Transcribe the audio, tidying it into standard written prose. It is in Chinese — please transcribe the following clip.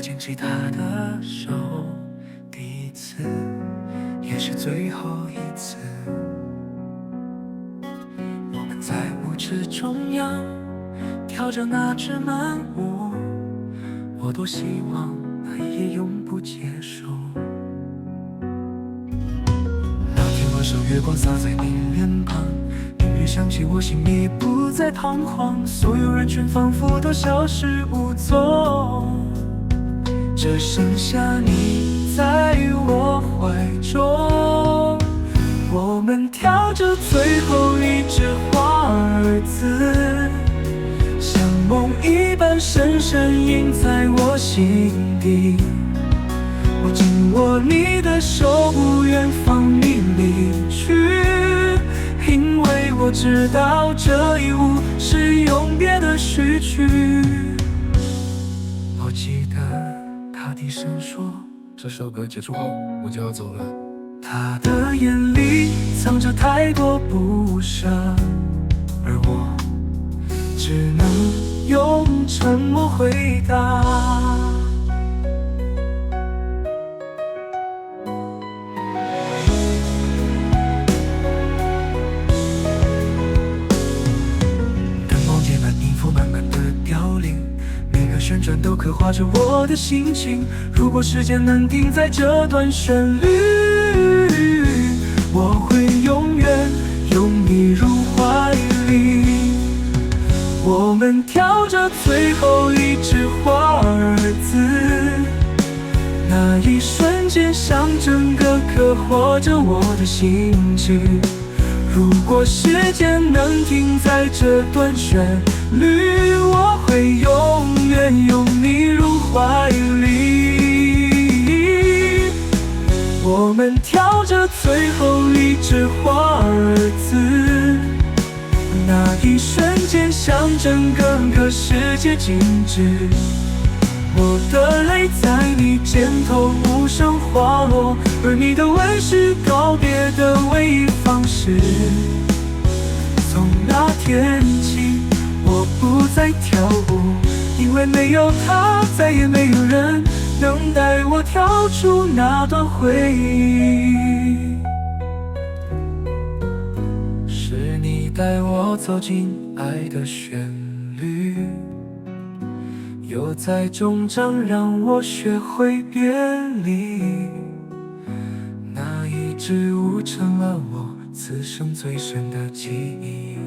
牵起她的手，第一次，也是最后一次。我们在舞池中央跳着那支慢舞，我多希望那一夜永不结束。那天晚上月光洒在你脸庞，音乐响起，我心里不再彷徨，所有人群仿佛都消失无踪，只剩下你在我怀中。我们跳着最后一支华尔兹，像梦一般深深印在我心底。我紧握你的手，不愿放你离去，因为我知道这一舞是永别的序曲。我记得他低声说，这首歌结束后我就要走了。他的眼里藏着太多不舍，而我只能用沉默回答。灯光渐慢，音符慢慢的凋零，每个旋转都刻画着我的心情。如果时间能停在这段旋律，我会永远拥你入怀里。我们跳着最后一支华尔兹，那一瞬间像整个刻画着我的心情。如果时间能停在这段旋律，我会永远拥你入怀里。我们跳着最后一支华尔兹，那一瞬间像整个世界静止。我的泪在你肩头无声滑落，而你的吻是告别的唯一方式。从那天起，我不再跳舞，因为没有他，再也没有人能带我跳出那段回忆。是你带我走进爱的旋律，又在终章让我学会别离。那一支舞成了我此生最深的记忆。